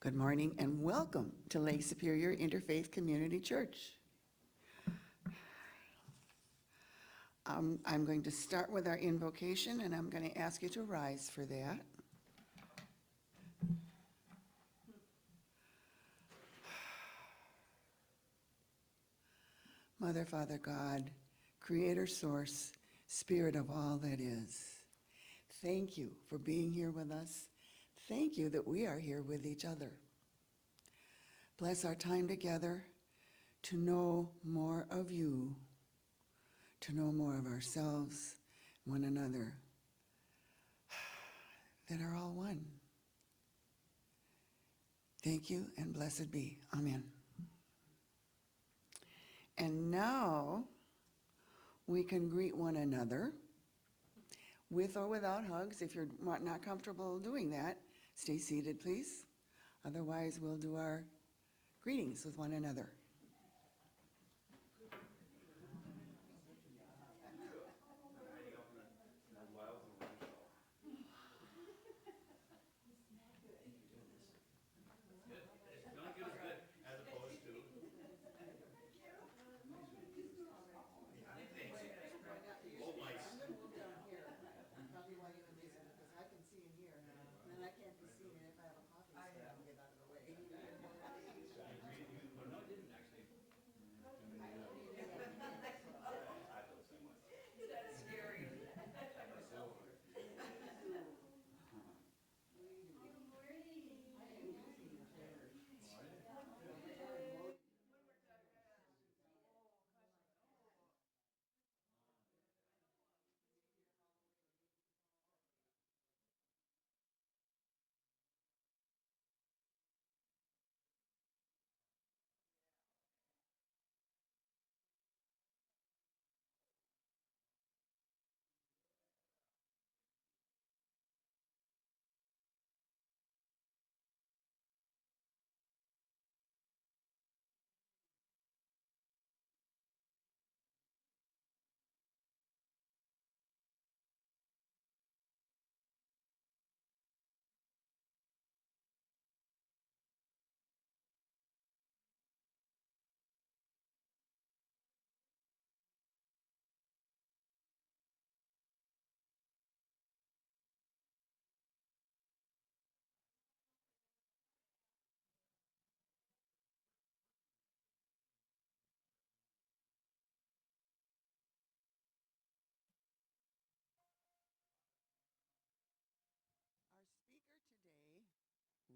Good morning and welcome to Lake Superior Interfaith Community Church. I'm going to start with our invocation and I'm going to ask you to rise for that. Mother, Father, God, Creator, Source, Spirit of all that is, thank you for being here with us. Thank you that we are here with each other. Bless our time together to know more of you, to know more of ourselves, one another, that are all one. Thank you and blessed be. Amen. And now we can greet one another with or without hugs. If you're not comfortable doing that, stay seated, please. Otherwise, we'll do our greetings with one another.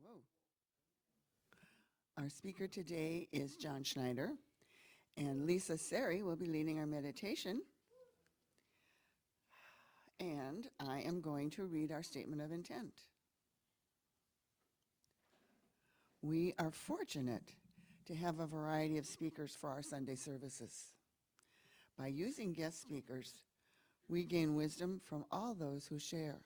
Whoa. Our speaker today is John Schneider, and Lisa Sari will be leading our meditation. And I am going to read our statement of intent. We are fortunate to have a variety of speakers for our Sunday services. By using guest speakers, we gain wisdom from all those who share.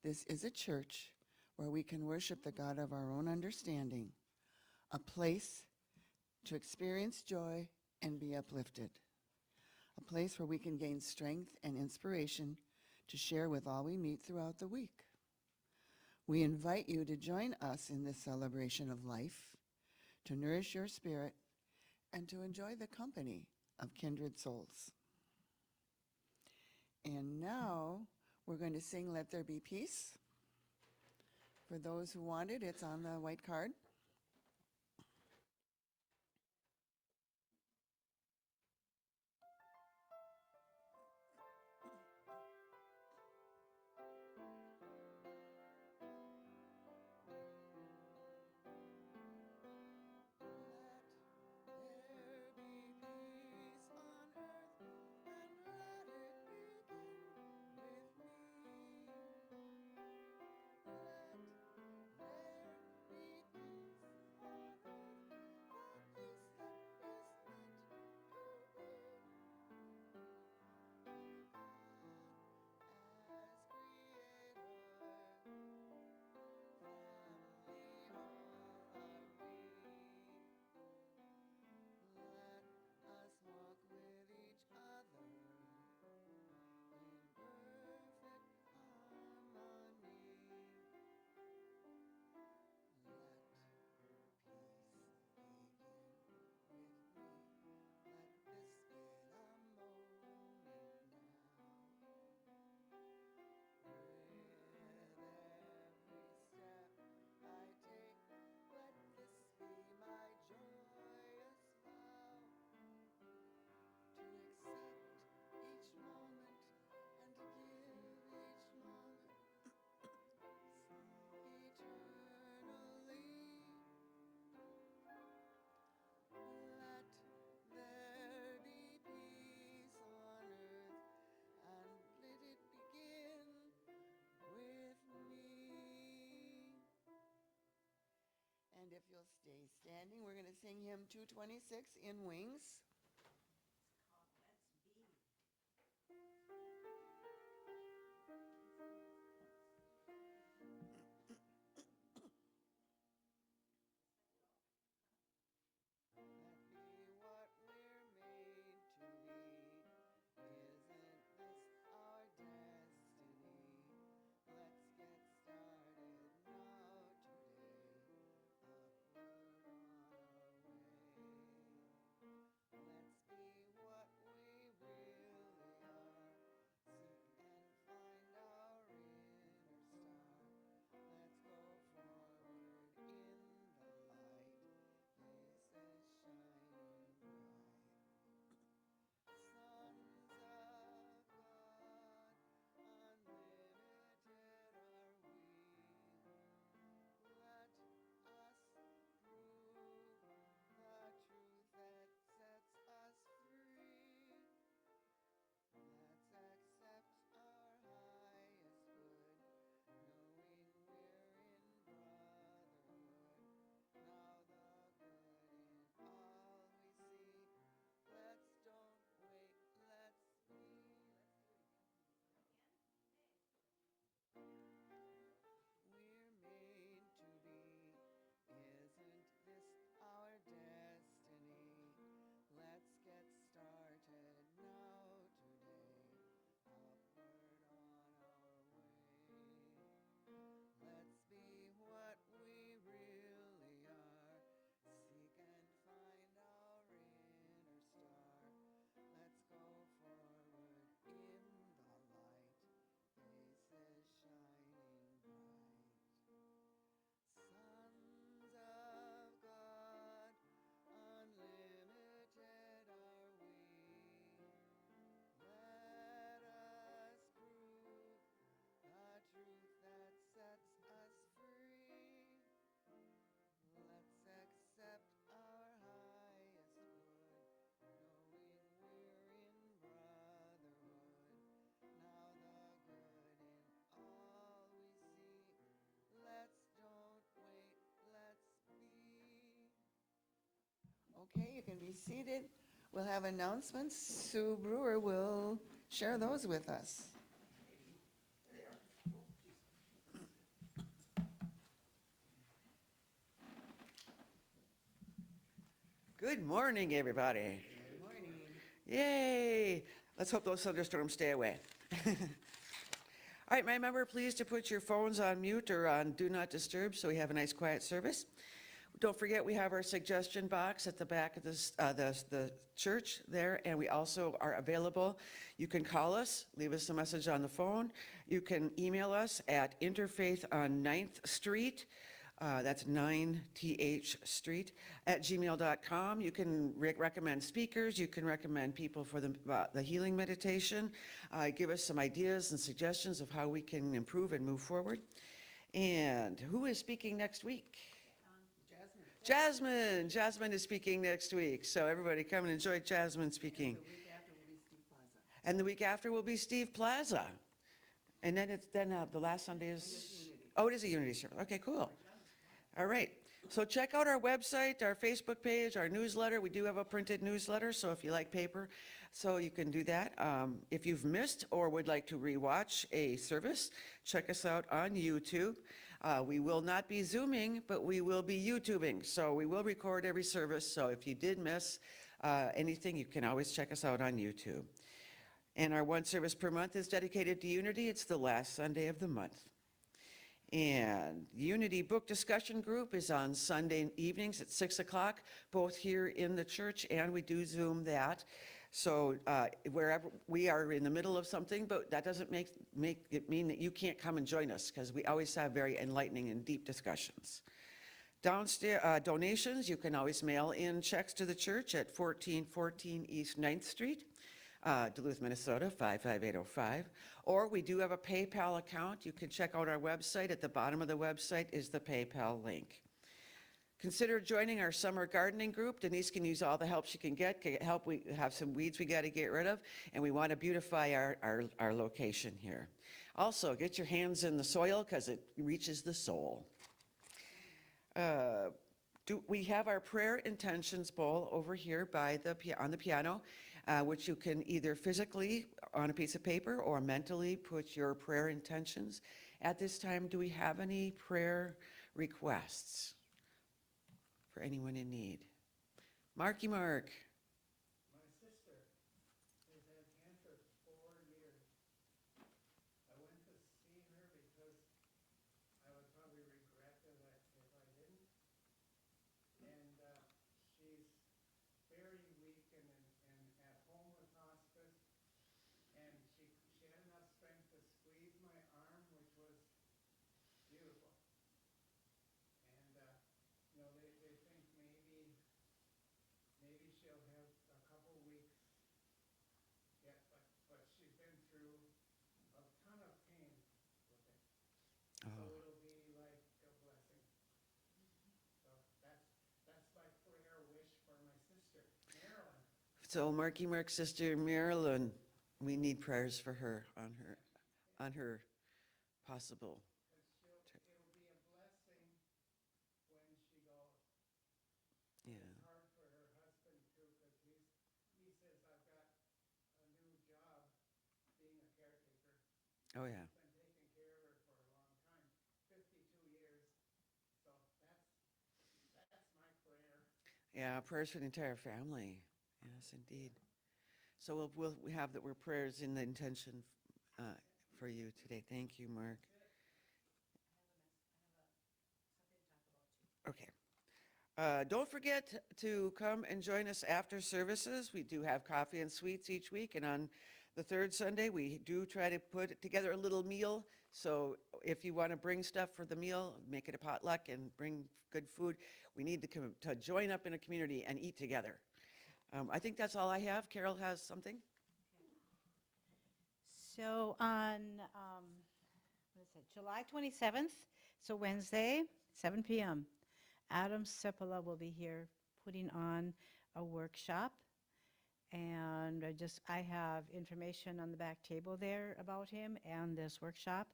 This is a church where we can worship the God of our own understanding, a place to experience joy and be uplifted, a place where we can gain strength and inspiration to share with all we meet throughout the week. We invite you to join us in this celebration of life, to nourish your spirit, and to enjoy the company of kindred souls. And now we're going to sing Let There Be Peace. For those who want it, it's on the white card. if you'll stay standing, we're going to sing hymn 226 in Wings. Okay, you can be seated. We'll have announcements. Sue Brewer will share those with us. Good morning, everybody. Good morning. Yay! Let's hope those thunderstorms stay away. All right, my member, please to put your phones on mute or on Do Not Disturb so we have a nice quiet service. Don't forget, we have our suggestion box at the back of the church there, and we also are available. You can call us, leave us a message on the phone. You can email us at Interfaith on 9th Street, that's 9th Street, at gmail.com. You can recommend speakers. You can recommend people for the healing meditation. Give us some ideas and suggestions of how we can improve and move forward. And who is speaking next week? Jasmine is speaking next week, so everybody come and enjoy Jasmine speaking. And the week after will be Steve Plaza. And the week after will be Steve Plaza. And then the last Sunday is, oh, it is a Unity service. Okay, cool. All right, so check out our website, our Facebook page, our newsletter. We do have a printed newsletter, so if you like paper, so you can do that. If you've missed or would like to rewatch a service, check us out on YouTube. We will not be Zooming, but we will be YouTubing, so we will record every service. So if you did miss anything, you can always check us out on YouTube. And our one service per month is dedicated to Unity. It's the last Sunday of the month. And Unity Book Discussion Group is on Sunday evenings at 6 o'clock, both here in the church, and we do Zoom that. So wherever we are in the middle of something, but that doesn't make it mean that you can't come and join us, because we always have very enlightening and deep discussions. Downstairs donations, you can always mail in checks to the church at 1414 East 9th Street. Duluth, Minnesota, 55805. Or we do have a PayPal account. You can check out our website. At the bottom of the website is the PayPal link. Consider joining our summer gardening group. Denise can use all the help she can get. Help, we have some weeds we got to get rid of, and we want to beautify our location here. Also, get your hands in the soil because it reaches the soul. We have our prayer intentions bowl over here by on the piano, which you can either physically on a piece of paper or mentally put your prayer intentions. At this time, do we have any prayer requests for anyone in need? Marky Mark. My sister has had cancer for 4 years. I went to see her because I would probably regret it if I didn't. And she's very weak and at home with hospice. And she had enough strength to squeeze my arm, which was beautiful. And, they think maybe she'll have a couple weeks yet, but she's been through a ton of pain with it. So Oh. it'll be like a blessing. So that's my prayer wish for my sister, Marilyn. So Marky Mark's sister Marilyn, we need prayers for her on her possible. Because it'll be a blessing when she goes. Yeah. It's hard for her husband too, because he says, I've got a new job being a caretaker. Oh, yeah. He's been taking care of her for a long time, 52 years. So that's my prayer. Yeah, prayers for the entire family. Yes, indeed. So we'll have that we're prayers in the intention for you today. Thank you, Mark. Okay. Don't forget to come and join us after services. We do have coffee and sweets each week, and on the third Sunday, we do try to put together a little meal. So if you want to bring stuff for the meal, make it a potluck and bring good food. We need to join up in a community and eat together. I think that's all I have. Carol has something? So on, what is it, July 27th, so Wednesday, 7 p.m., Adam Sepola will be here putting on a workshop. And I have information on the back table there about him and this workshop.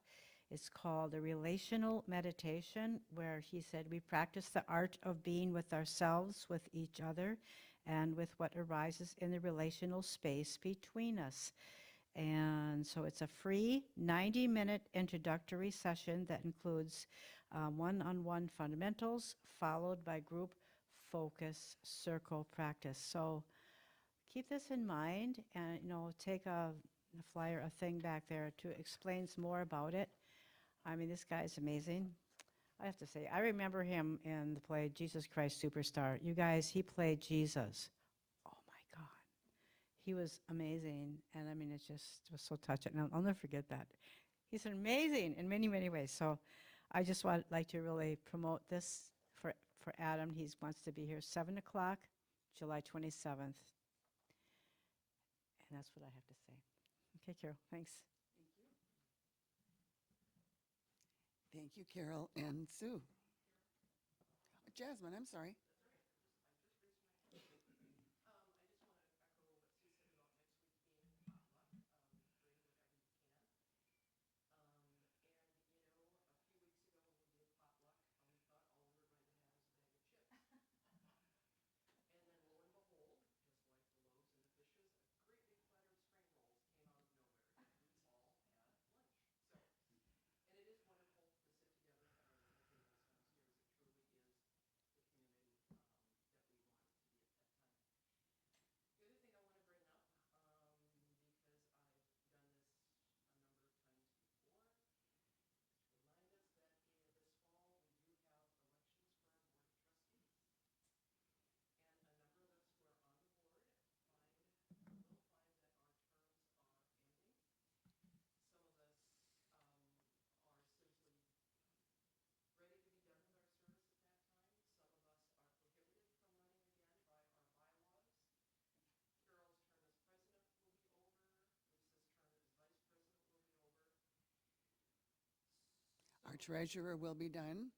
It's called a relational meditation, where he said we practice the art of being with ourselves, with each other, and with what arises in the relational space between us. And so it's a free 90-minute introductory session that includes one-on-one fundamentals followed by group focus circle practice. So keep this in mind and, take a flyer, a thing back there to explains more about it. I mean, this guy's amazing. I have to say, I remember him in the play Jesus Christ Superstar. You guys, he played Jesus. Oh my God. He was amazing. And I mean, it was so touching. I'll never forget that. He's amazing in many, many ways. So I just like to really promote this for Adam. He wants to be here 7 o'clock, July 27th. And that's what I have to say. Okay, Carol, thanks. Thank you, Carol and Sue. Jasmine, I'm sorry. Our treasurer will be done.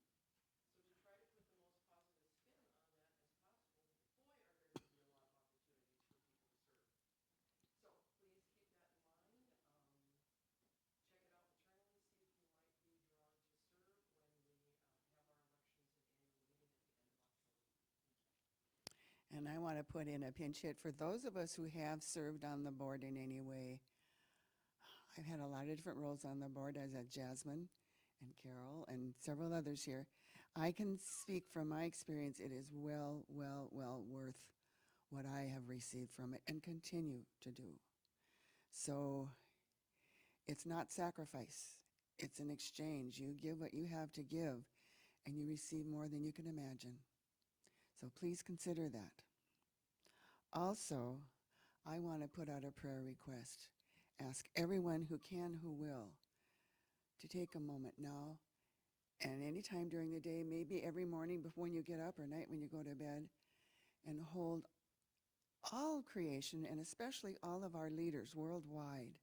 And I want to put in a pinch hit for those of us who have served on the board in any way. I've had a lot of different roles on the board, as at Jasmine and Carol and several others here. I can speak from my experience. It is well worth what I have received from it and continue to do. So it's not sacrifice. It's an exchange. You give what you have to give, and you receive more than you can imagine. So please consider that. Also, I want to put out a prayer request. Ask everyone who can, who will, to take a moment now and anytime during the day, maybe every morning before you get up or night when you go to bed, and hold all creation and especially all of our leaders worldwide,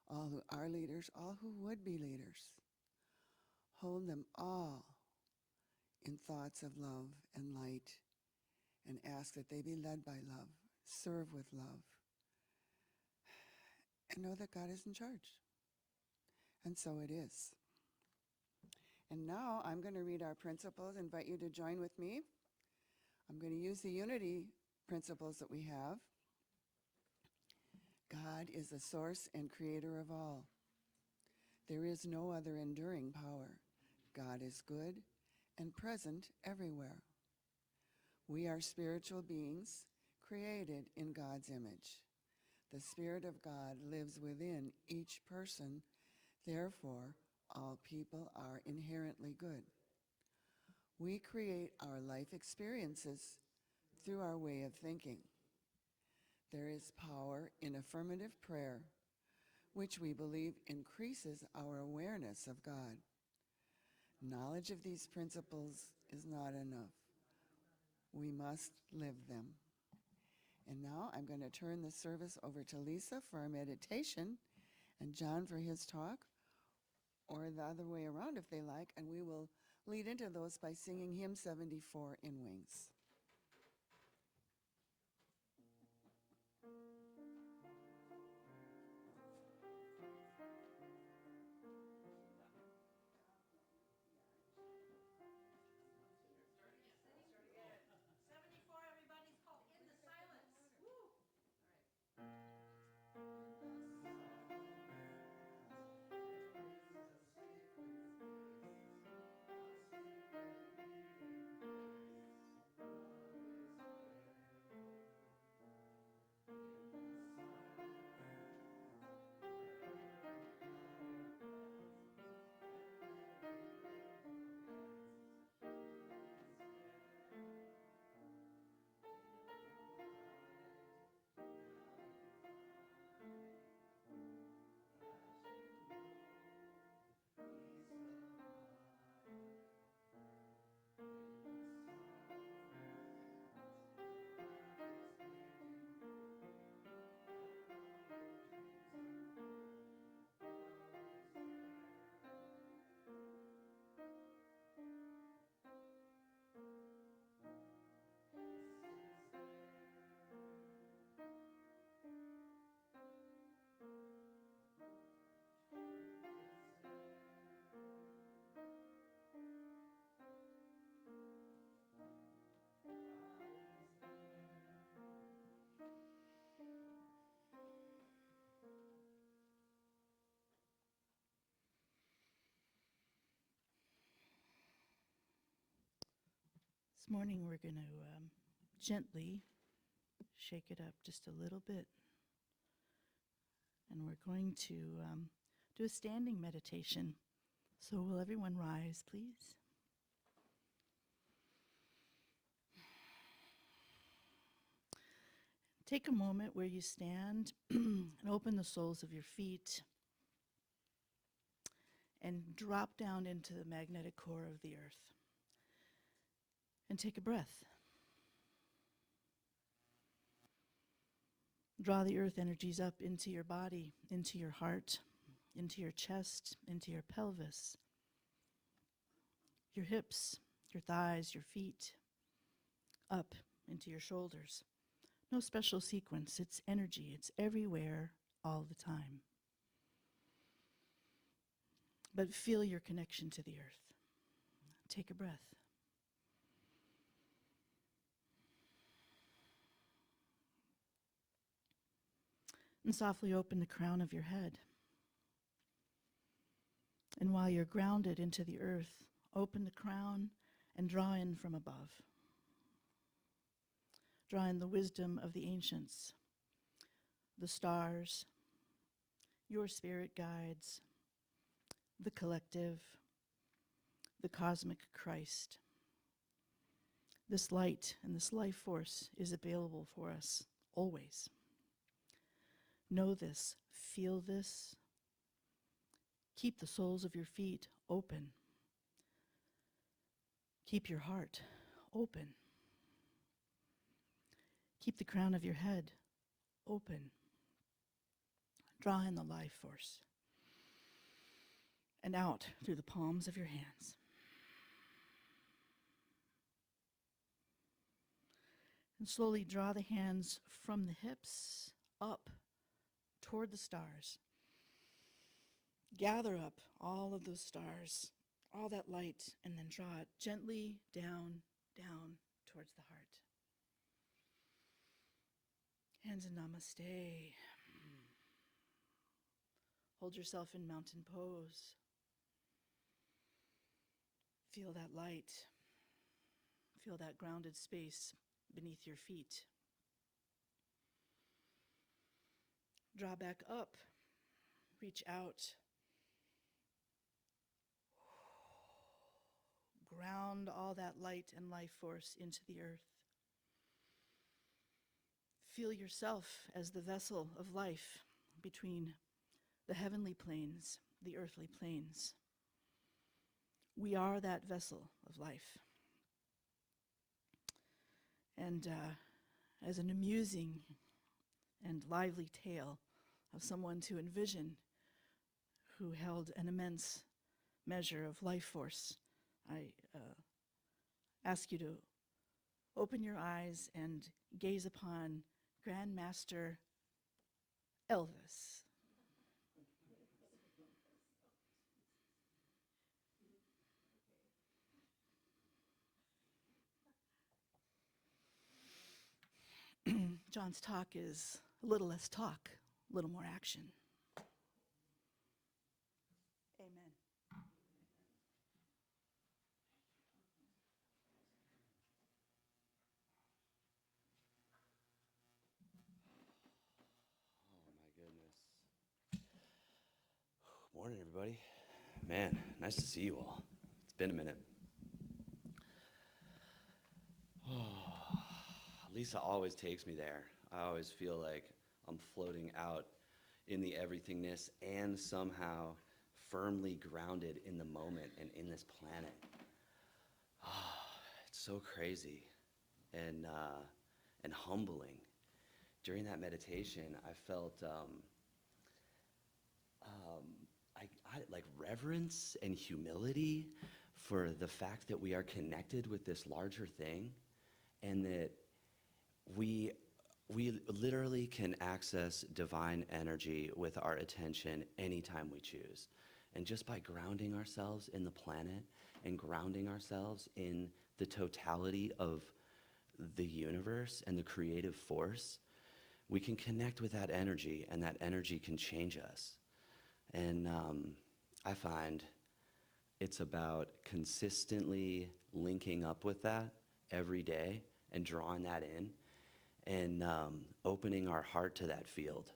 all who are leaders, all who would be leaders. Hold them all in thoughts of love and light and ask that they be led by love, serve with love, and know that God is in charge. And so it is. And now I'm going to read our principles, invite you to join with me. I'm going to use the unity principles that we have. God is the source and creator of all. There is no other enduring power. God is good and present everywhere. We are spiritual beings created in God's image. The Spirit of God lives within each person. Therefore, all people are inherently good. We create our life experiences through our way of thinking. There is power in affirmative prayer, which we believe increases our awareness of God. Knowledge of these principles is not enough. We must live them. And now I'm going to turn the service over to Lisa for our meditation and John for his talk, or the other way around if they like, and we will lead into those by singing hymn 74 in Wings. This morning we're going to gently shake it up just a little bit. And we're going to do a standing meditation. So will everyone rise, please? Take a moment where you stand and open the soles of your feet and drop down into the magnetic core of the earth. And take a breath. Draw the earth energies up into your body, into your heart, into your chest, into your pelvis, your hips, your thighs, your feet, up into your shoulders. No special sequence. It's energy. It's everywhere, all the time. But feel your connection to the earth. Take a breath. And softly open the crown of your head. And while you're grounded into the earth, open the crown and draw in from above. Draw in the wisdom of the ancients, the stars, your spirit guides, the collective, the cosmic Christ. This light and this life force is available for us always. Know this, feel this. Keep the soles of your feet open. Keep your heart open. Keep the crown of your head open. Draw in the life force and out through the palms of your hands. And slowly draw the hands from the hips up toward the stars. Gather up all of those stars, all that light, and then draw it gently down, down towards the heart. Hands in namaste. Hold yourself in mountain pose. Feel that light. Feel that grounded space beneath your feet. Draw back up. Reach out. Ground all that light and life force into the earth. Feel yourself as the vessel of life between the heavenly planes, the earthly planes. We are that vessel of life. And as an amusing and lively tale of someone to envision who held an immense measure of life force, I ask you to open your eyes and gaze upon Grand Master Elvis. John's talk is a little less talk, a little more action. Amen. Oh my goodness. Morning, everybody. Man, nice to see you all. It's been a minute. Oh, Lisa always takes me there. I always feel like I'm floating out in the everythingness and somehow firmly grounded in the moment and in this planet. It's so crazy and humbling. During that meditation, I felt like reverence and humility for the fact that we are connected with this larger thing, and that we literally can access divine energy with our attention anytime we choose. And just by grounding ourselves in the planet and grounding ourselves in the totality of the universe and the creative force, we can connect with that energy, and that energy can change us. And I find it's about consistently linking up with that every day and drawing that in and opening our heart to that field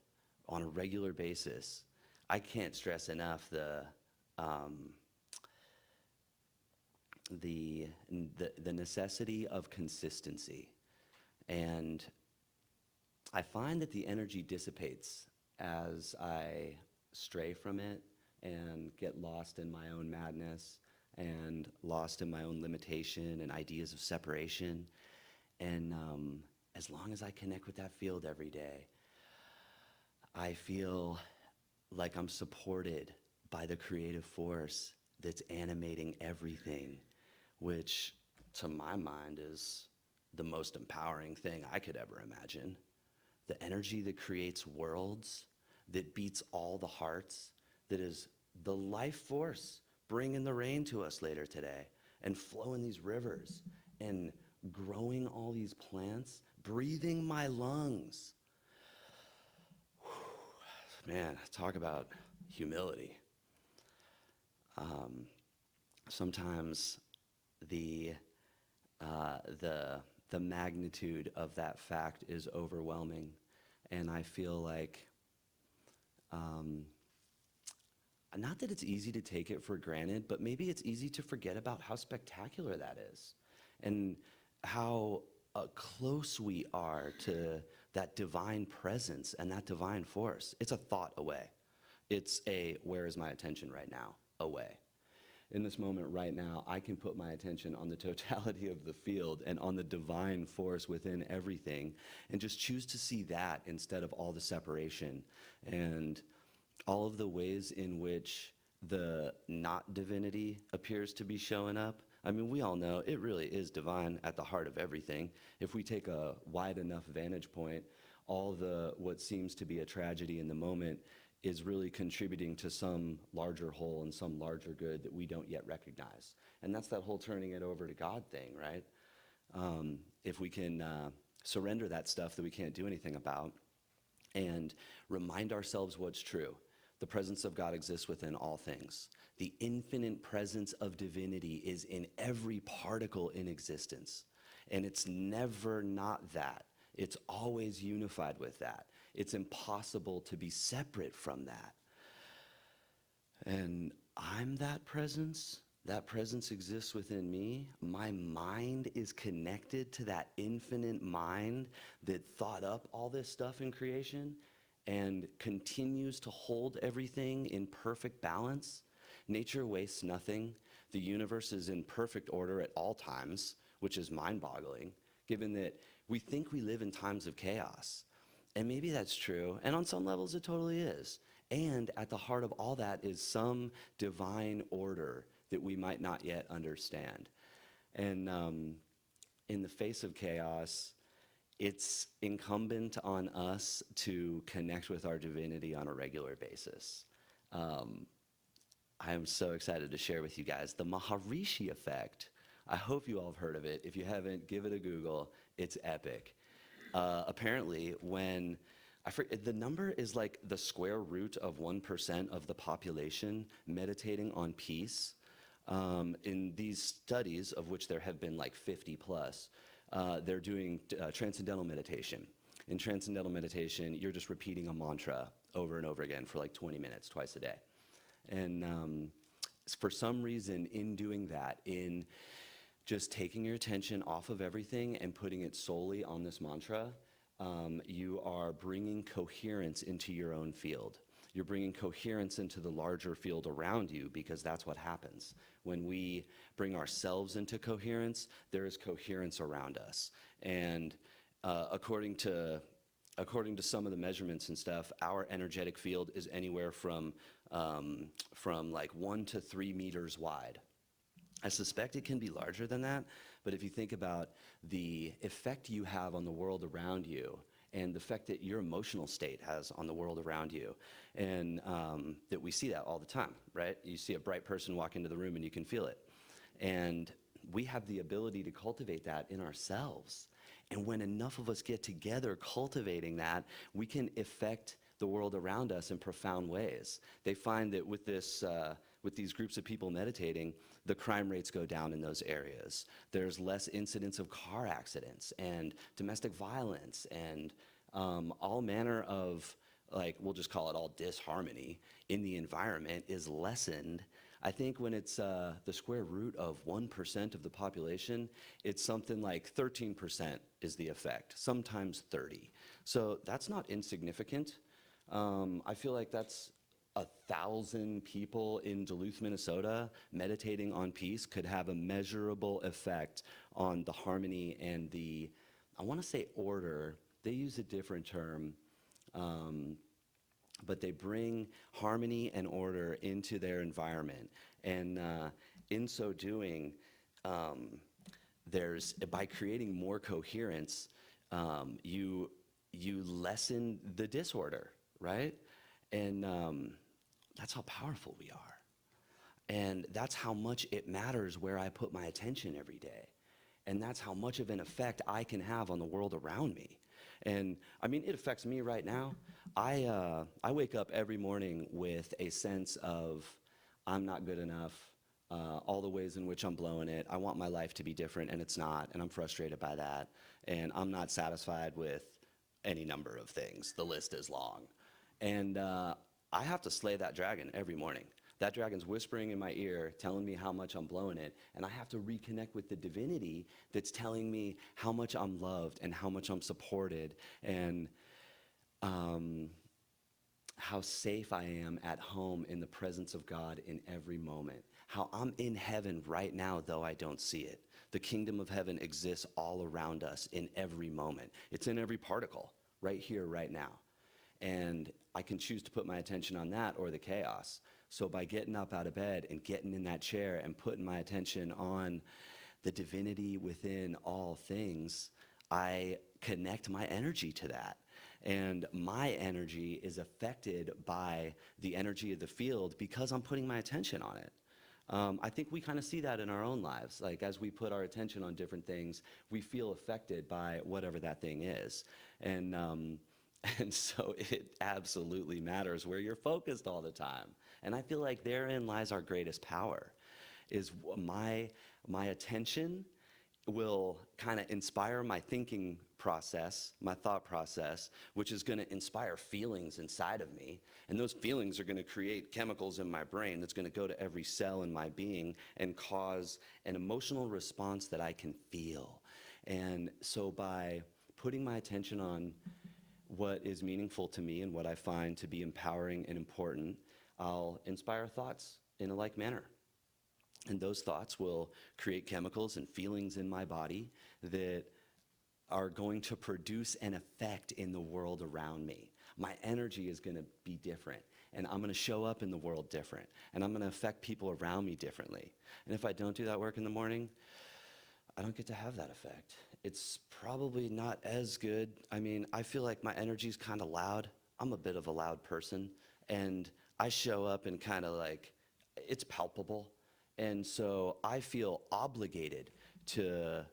on a regular basis. I can't stress enough the necessity of consistency. And I find that the energy dissipates as I stray from it and get lost in my own madness and lost in my own limitation and ideas of separation. And as long as I connect with that field every day, I feel like I'm supported by the creative force that's animating everything, which to my mind is the most empowering thing I could ever imagine. The energy that creates worlds, that beats all the hearts, that is the life force bringing the rain to us later today and flowing these rivers and growing all these plants, breathing my lungs. Man, talk about humility. Sometimes the the magnitude of that fact is overwhelming, and I feel like not that it's easy to take it for granted, but maybe it's easy to forget about how spectacular that is, and how close we are to that divine presence and that divine force. It's a thought away. It's a where is my attention right now away. In this moment right now, I can put my attention on the totality of the field and on the divine force within everything, and just choose to see that instead of all the separation and all of the ways in which the not divinity appears to be showing up. I mean, we all know it really is divine at the heart of everything. If we take a wide enough vantage point, all the what seems to be a tragedy in the moment is really contributing to some larger whole and some larger good that we don't yet recognize. And that's that whole turning it over to God thing, right? If we can surrender that stuff that we can't do anything about and remind ourselves what's true. The presence of God exists within all things. The infinite presence of divinity is in every particle in existence. And it's never not that. It's always unified with that. It's impossible to be separate from that. And I'm that presence. That presence exists within me. My mind is connected to that infinite mind that thought up all this stuff in creation and continues to hold everything in perfect balance. Nature wastes nothing. The universe is in perfect order at all times, which is mind-boggling, given that we think we live in times of chaos. And maybe that's true, and on some levels it totally is. And at the heart of all that is some divine order that we might not yet understand. And in the face of chaos, it's incumbent on us to connect with our divinity on a regular basis. I'm so excited to share with you guys the Maharishi effect. I hope you all have heard of it. If you haven't, give it a Google. It's epic. Apparently, when the number is like the square root of 1% of the population meditating on peace. In these studies, of which there have been like 50 plus, they're doing transcendental meditation. In transcendental meditation, you're just repeating a mantra over and over again for like 20 minutes, twice a day. And for some reason, in doing that, in just taking your attention off of everything and putting it solely on this mantra, you are bringing coherence into your own field. You're bringing coherence into the larger field around you, because that's what happens. When we bring ourselves into coherence, there is coherence around us. And according to some of the measurements and stuff, our energetic field is anywhere from like 1 to 3 meters wide. I suspect it can be larger than that, but if you think about the effect you have on the world around you, and the effect that your emotional state has on the world around you, and that we see that all the time, right? You see a bright person walk into the room and you can feel it. And we have the ability to cultivate that in ourselves. And when enough of us get together cultivating that, we can affect the world around us in profound ways. They find that with these groups of people meditating, the crime rates go down in those areas. There's less incidents of car accidents and domestic violence and all manner of, like, we'll just call it all disharmony in the environment is lessened. I think when it's the square root of 1% of the population, it's something like 13% is the effect, sometimes 30. So that's not insignificant. I feel like that's 1,000 people in Duluth, Minnesota meditating on peace could have a measurable effect on the harmony and the, I want to say order. They use a different term, but they bring harmony and order into their environment. And in so doing, by creating more coherence, you lessen the disorder, right? And that's how powerful we are. And that's how much it matters where I put my attention every day. And that's how much of an effect I can have on the world around me. And I mean, it affects me right now. I wake up every morning with a sense of I'm not good enough, all the ways in which I'm blowing it. I want my life to be different, and it's not, and I'm frustrated by that. And I'm not satisfied with any number of things. The list is long. And I have to slay that dragon every morning. That dragon's whispering in my ear, telling me how much I'm blowing it, and I have to reconnect with the divinity that's telling me how much I'm loved and how much I'm supported, and how safe I am at home in the presence of God in every moment. How I'm in heaven right now, though I don't see it. The kingdom of heaven exists all around us in every moment. It's in every particle, right here, right now. And I can choose to put my attention on that or the chaos. So by getting up out of bed and getting in that chair and putting my attention on the divinity within all things, I connect my energy to that. And my energy is affected by the energy of the field because I'm putting my attention on it. I think we kind of see that in our own lives. Like as we put our attention on different things, we feel affected by whatever that thing is. And so it absolutely matters where you're focused all the time. And I feel like therein lies our greatest power, is my attention will kind of inspire my thinking process, my thought process, which is going to inspire feelings inside of me. And those feelings are going to create chemicals in my brain that's going to go to every cell in my being and cause an emotional response that I can feel. And so by putting my attention on what is meaningful to me and what I find to be empowering and important, I'll inspire thoughts in a like manner. And those thoughts will create chemicals and feelings in my body that are going to produce an effect in the world around me. My energy is going to be different, and I'm going to show up in the world different, and I'm going to affect people around me differently. And if I don't do that work in the morning, I don't get to have that effect. It's probably not as good. I mean, I feel like my energy is kind of loud. I'm a bit of a loud person, and I show up and kind of like, it's palpable. And so I feel obligated to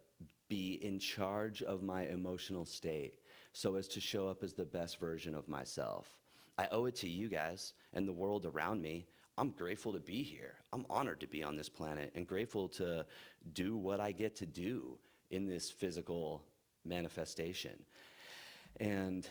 be in charge of my emotional state so as to show up as the best version of myself. I owe it to you guys and the world around me. I'm grateful to be here. I'm honored to be on this planet and grateful to do what I get to do in this physical manifestation. And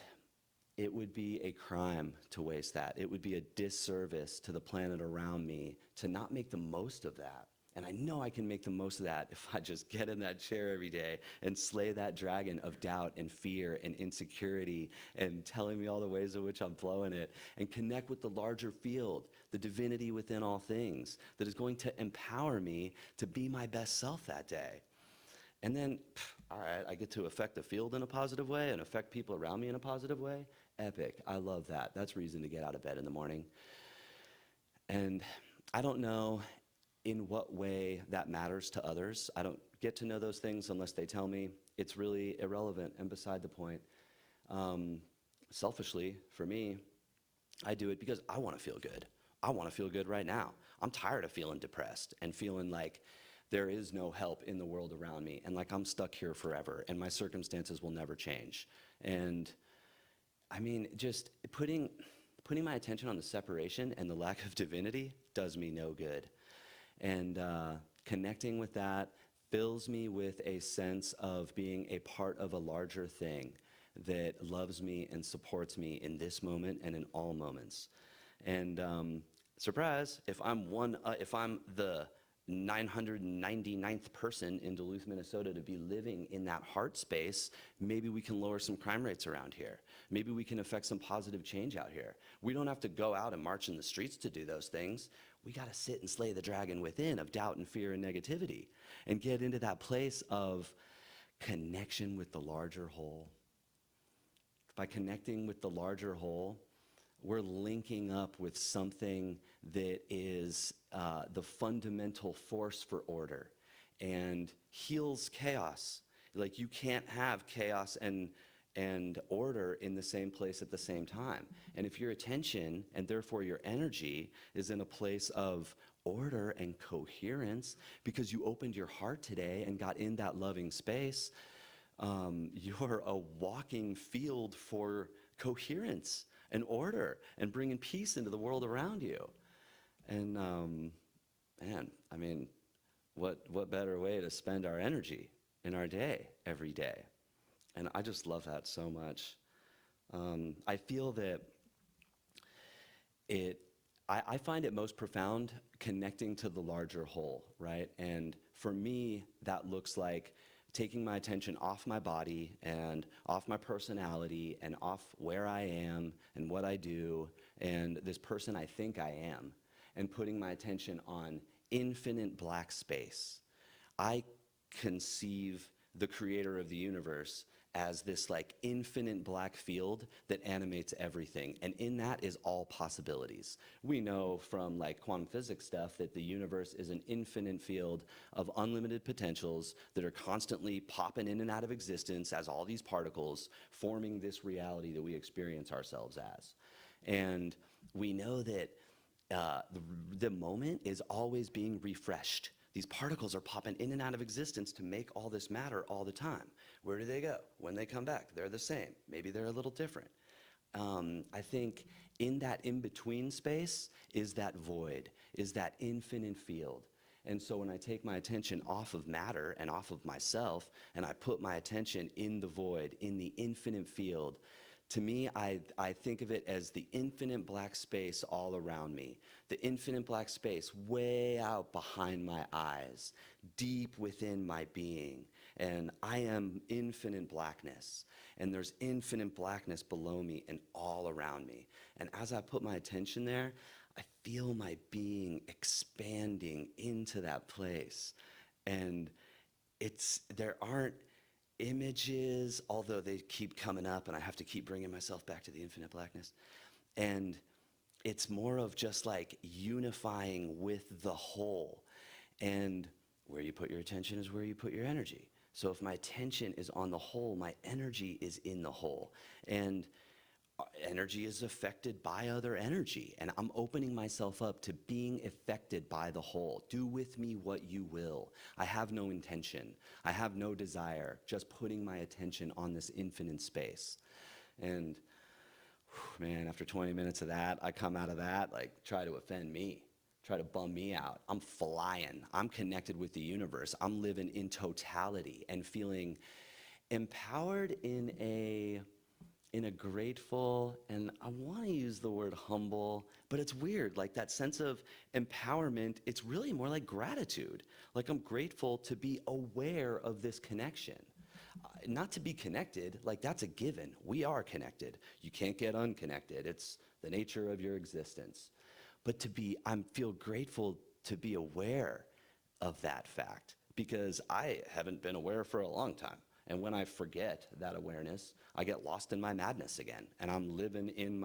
it would be a crime to waste that. It would be a disservice to the planet around me to not make the most of that. And I know I can make the most of that if I just get in that chair every day and slay that dragon of doubt and fear and insecurity and telling me all the ways in which I'm blowing it, and connect with the larger field, the divinity within all things that is going to empower me to be my best self that day. And then, all right, I get to affect the field in a positive way and affect people around me in a positive way. Epic. I love that. That's reason to get out of bed in the morning. And I don't know in what way that matters to others. I don't get to know those things unless they tell me. It's really irrelevant and beside the point. Selfishly, for me, I do it because I want to feel good. I want to feel good right now. I'm tired of feeling depressed and feeling like there is no help in the world around me and like I'm stuck here forever and my circumstances will never change. And I mean, just putting my attention on the separation and the lack of divinity does me no good. And connecting with that fills me with a sense of being a part of a larger thing that loves me and supports me in this moment and in all moments. And surprise, if I'm the 999th person in Duluth, Minnesota to be living in that heart space, maybe we can lower some crime rates around here. Maybe we can affect some positive change out here. We don't have to go out and march in the streets to do those things. We got to sit and slay the dragon within of doubt and fear and negativity and get into that place of connection with the larger whole. By connecting with the larger whole, we're linking up with something that is the fundamental force for order and heals chaos. Like you can't have chaos and order in the same place at the same time. And if your attention and therefore your energy is in a place of order and coherence because you opened your heart today and got in that loving space. You're a walking field for coherence and order and bringing peace into the world around you. And man, I mean, what better way to spend our energy in our day every day? And I just love that so much. I feel that I find it most profound connecting to the larger whole, right? And for me, that looks like taking my attention off my body and off my personality and off where I am and what I do and this person I think I am, and putting my attention on infinite black space. I conceive the creator of the universe as this like infinite black field that animates everything. And in that is all possibilities. We know from like quantum physics stuff that the universe is an infinite field of unlimited potentials that are constantly popping in and out of existence as all these particles forming this reality that we experience ourselves as. And we know that the moment is always being refreshed. These particles are popping in and out of existence to make all this matter all the time. Where do they go? When they come back, they're the same. Maybe they're a little different. I think in that in-between space is that void, is that infinite field. And so when I take my attention off of matter and off of myself, and I put my attention in the void, in the infinite field, to me, I think of it as the infinite black space all around me, the infinite black space way out behind my eyes, deep within my being. And I am infinite blackness, and there's infinite blackness below me and all around me. And as I put my attention there, I feel my being expanding into that place. And there aren't images, although they keep coming up and I have to keep bringing myself back to the infinite blackness. And it's more of just like unifying with the whole. And where you put your attention is where you put your energy. So if my attention is on the whole, my energy is in the whole. And energy is affected by other energy, and I'm opening myself up to being affected by the whole. Do with me what you will. I have no intention. I have no desire, just putting my attention on this infinite space. And man, after 20 minutes of that, I come out of that, like, try to offend me, try to bum me out. I'm flying. I'm connected with the universe. I'm living in totality and feeling empowered in a grateful, and I want to use the word humble, but it's weird, like that sense of empowerment, it's really more like gratitude. Like I'm grateful to be aware of this connection. Not to be connected, like that's a given. We are connected. You can't get unconnected. It's the nature of your existence. But I feel grateful to be aware of that fact because I haven't been aware for a long time. And when I forget that awareness, I get lost in my madness again. And I'm living in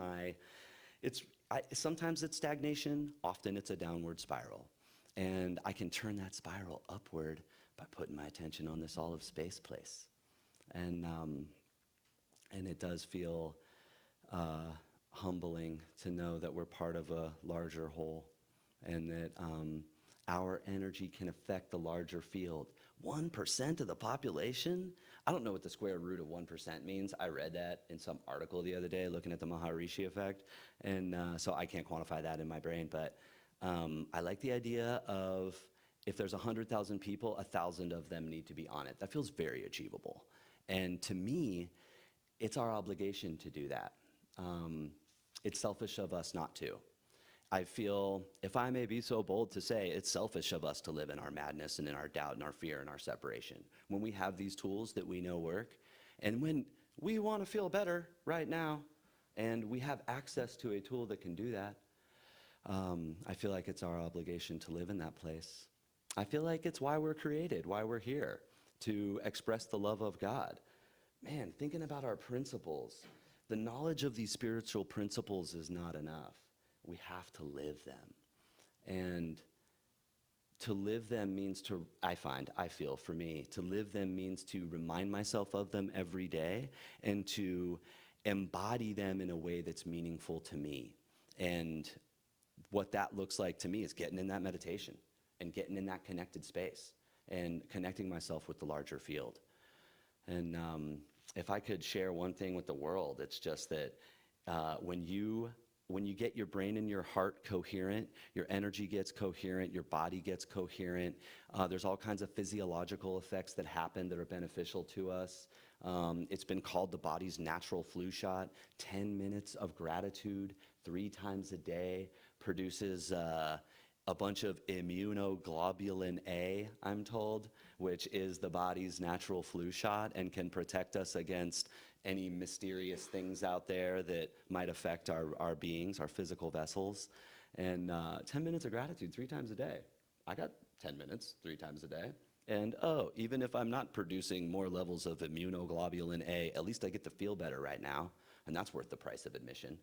sometimes it's stagnation, often it's a downward spiral. And I can turn that spiral upward by putting my attention on this all of space place. And it does feel humbling to know that we're part of a larger whole and that our energy can affect the larger field. 1% of the population? I don't know what the square root of 1% means. I read that in some article the other day looking at the Maharishi effect, and so I can't quantify that in my brain, but I like the idea of if there's 100,000 people, 1,000 of them need to be on it. That feels very achievable. And to me, it's our obligation to do that. It's selfish of us not to. I feel, if I may be so bold to say, it's selfish of us to live in our madness and in our doubt and our fear and our separation. When we have these tools that we know work, and when we want to feel better right now, and we have access to a tool that can do that, I feel like it's our obligation to live in that place. I feel like it's why we're created, why we're here, to express the love of God. Man, thinking about our principles, the knowledge of these spiritual principles is not enough. We have to live them. And to live them means to, I feel for me, to live them means to remind myself of them every day and to embody them in a way that's meaningful to me. And what that looks like to me is getting in that meditation and getting in that connected space and connecting myself with the larger field. And if I could share one thing with the world, it's just that when you get your brain and your heart coherent, your energy gets coherent, your body gets coherent, there's all kinds of physiological effects that happen that are beneficial to us. It's been called the body's natural flu shot. 10 minutes of gratitude 3 times a day produces a bunch of immunoglobulin A, I'm told, which is the body's natural flu shot and can protect us against any mysterious things out there that might affect our beings, our physical vessels. And 10 minutes of gratitude 3 times a day. I got 10 minutes 3 times a day. And even if I'm not producing more levels of immunoglobulin A, at least I get to feel better right now. And that's worth the price of admission.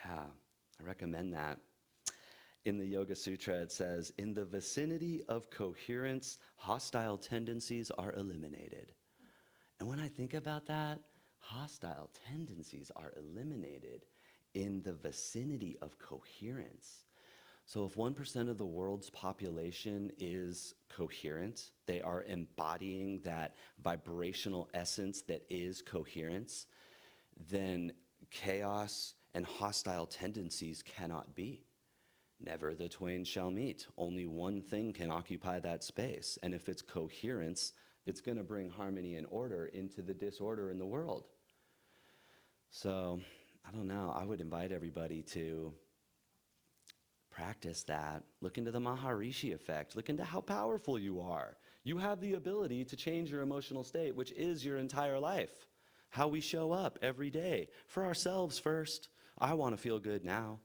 Yeah, I recommend that. In the Yoga Sutra, it says, in the vicinity of coherence, hostile tendencies are eliminated. And when I think about that, hostile tendencies are eliminated in the vicinity of coherence. So if 1% of the world's population is coherent, they are embodying that vibrational essence that is coherence, then chaos and hostile tendencies cannot be. Never the twain shall meet. Only one thing can occupy that space. And if it's coherence, it's going to bring harmony and order into the disorder in the world. So, I don't know. I would invite everybody to practice that. Look into the Maharishi effect. Look into how powerful you are. You have the ability to change your emotional state, which is your entire life. How we show up every day. For ourselves first. I want to feel good now.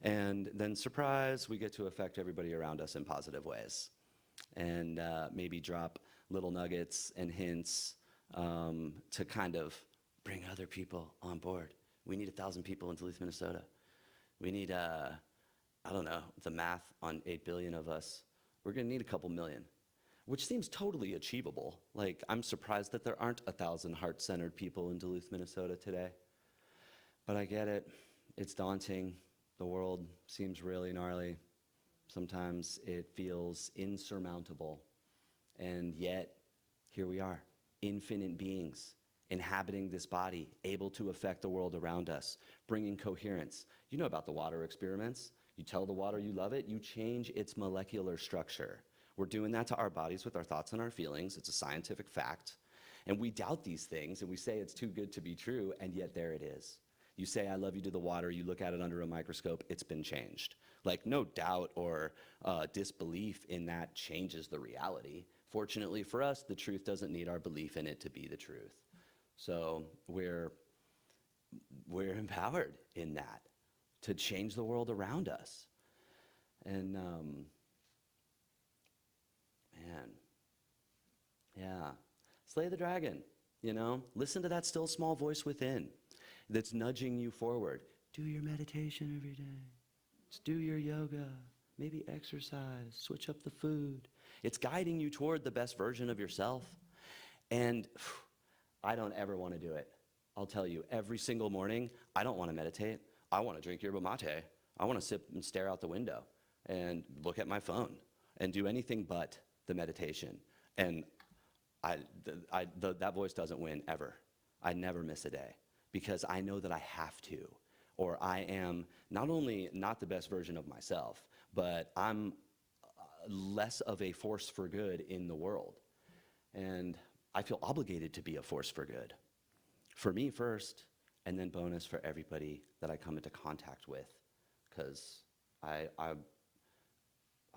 And then, surprise, we get to affect everybody around us in positive ways. And maybe drop little nuggets and hints to kind of bring other people on board. We need 1,000 people in Duluth, Minnesota. We need, I don't know, the math on 8 billion of us. We're going to need a couple million, which seems totally achievable. Like, I'm surprised that there aren't 1,000 heart-centered people in Duluth, Minnesota today. But I get it. It's daunting. The world seems really gnarly. Sometimes it feels insurmountable. And yet, here we are, infinite beings, inhabiting this body, able to affect the world around us, bringing coherence. You know about the water experiments. You tell the water you love it, you change its molecular structure. We're doing that to our bodies with our thoughts and our feelings. It's a scientific fact. And we doubt these things, and we say it's too good to be true, and yet there it is. You say, I love you to the water, you look at it under a microscope, it's been changed. Like, no doubt or disbelief in that changes the reality. Fortunately for us, the truth doesn't need our belief in it to be the truth. So we're empowered in that to change the world around us. And man, yeah, slay the dragon, you know? Listen to that still small voice within that's nudging you forward. Do your meditation every day. Just do your yoga. Maybe exercise. Switch up the food. It's guiding you toward the best version of yourself. And I don't ever want to do it. I'll tell you, every single morning, I don't want to meditate. I want to drink yerba mate. I want to sit and stare out the window and look at my phone and do anything but the meditation. And that voice doesn't win ever. I never miss a day because I know that I have to, or I am not only not the best version of myself, but I'm less of a force for good in the world. And I feel obligated to be a force for good. For me first, and then bonus for everybody that I come into contact with, because I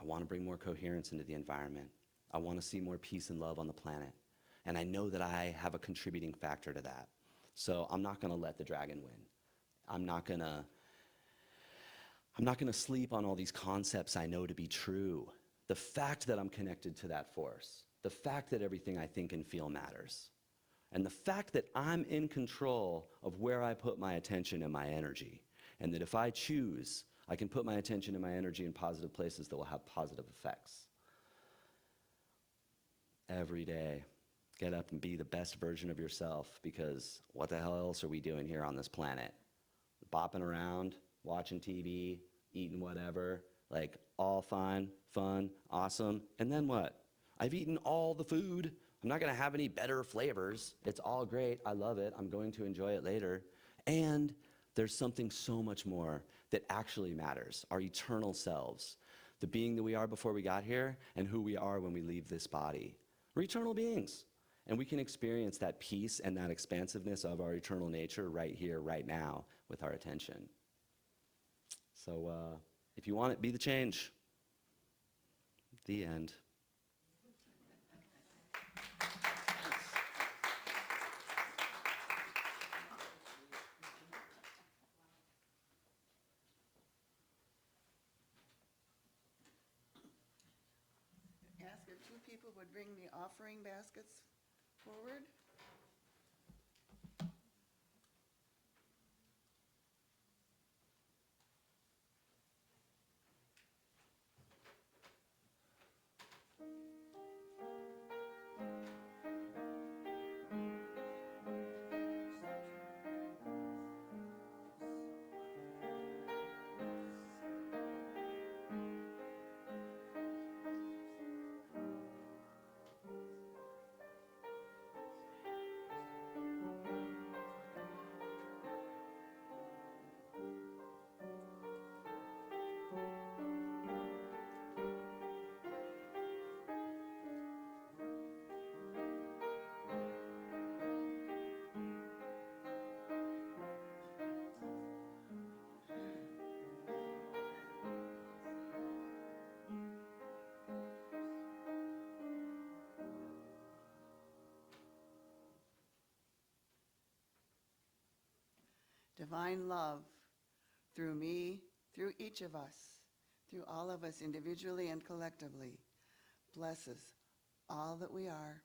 want to bring more coherence into the environment. I want to see more peace and love on the planet. And I know that I have a contributing factor to that. So I'm not going to let the dragon win. I'm not going to sleep on all these concepts I know to be true. The fact that I'm connected to that force, the fact that everything I think and feel matters, and the fact that I'm in control of where I put my attention and my energy, and that if I choose, I can put my attention and my energy in positive places that will have positive effects. Every day, get up and be the best version of yourself, because what the hell else are we doing here on this planet? Bopping around, watching TV, eating whatever, like all fine, fun, awesome. And then what? I've eaten all the food. I'm not going to have any better flavors. It's all great. I love it. I'm going to enjoy it later. And there's something so much more that actually matters, our eternal selves, the being that we are before we got here and who we are when we leave this body. We're eternal beings. And we can experience that peace and that expansiveness of our eternal nature right here, right now, with our attention. So if you want it, be the change. The end. Ask if two people would bring the offering baskets forward. Divine love through me, through each of us, through all of us individually and collectively, blesses all that we are,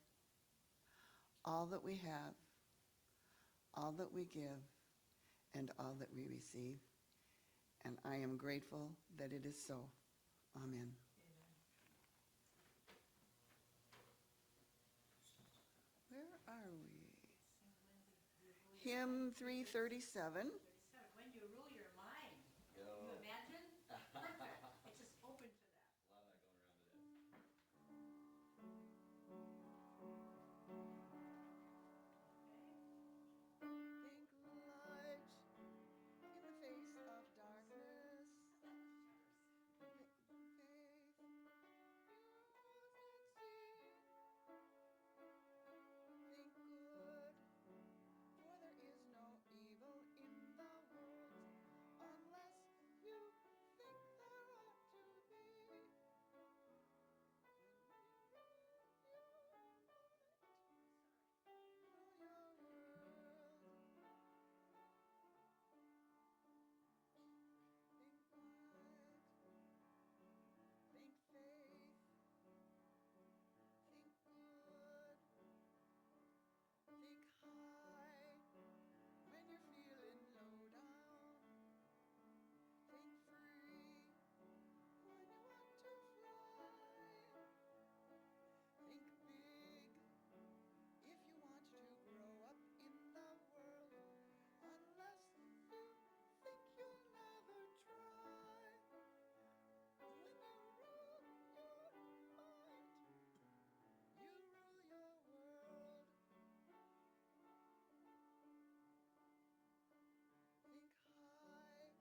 all that we have, all that we give, and all that we receive. And I am grateful that it is so. Amen. Where are we? Hymn 337. When you rule your mind. Can you imagine? Perfect. It's just open to that. Think light in the face of darkness. Faith you succeed. Think good, for there is no evil in the world unless you think there ought to be. Think faith, think good, think high when you're feeling low down. Think free when you want to fly. Think big if you want to grow up in the world, unless you think you'll never try. When you rule your mind, you rule your world. Think high,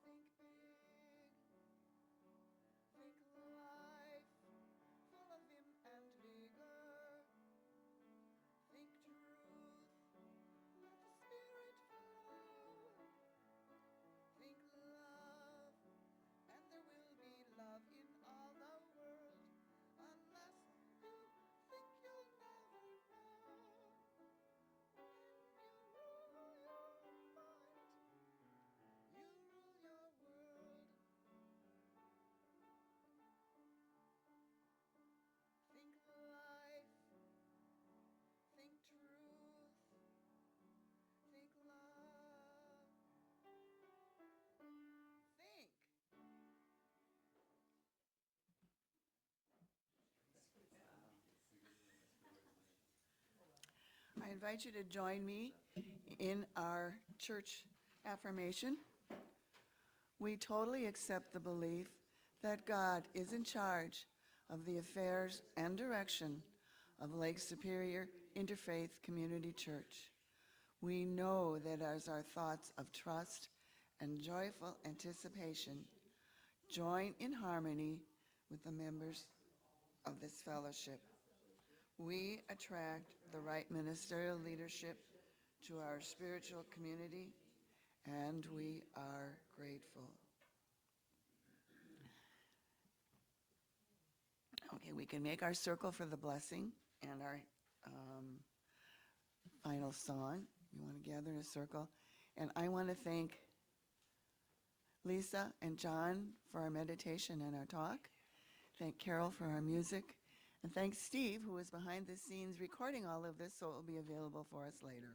think free, think big, think life full of vim and vigor. Think truth, let the spirit flow. Think love, and there will be love in all the world, unless you think you'll never know. When you rule your mind, you rule your world. Think life, think truth, think love. Think. I invite you to join me In our church affirmation, we totally accept the belief that God is in charge of the affairs and direction of Lake Superior Interfaith Community Church. We know that as our thoughts of trust and joyful anticipation join in harmony with the members of this fellowship, we attract the right ministerial leadership to our spiritual community, and we are grateful. Okay, we can make our circle for the blessing and our final song. You want to gather in a circle. And I want to thank Lisa and John for our meditation and our talk. Thank Carol for our music. And thanks Steve, who was behind the scenes recording all of this, so it will be available for us later.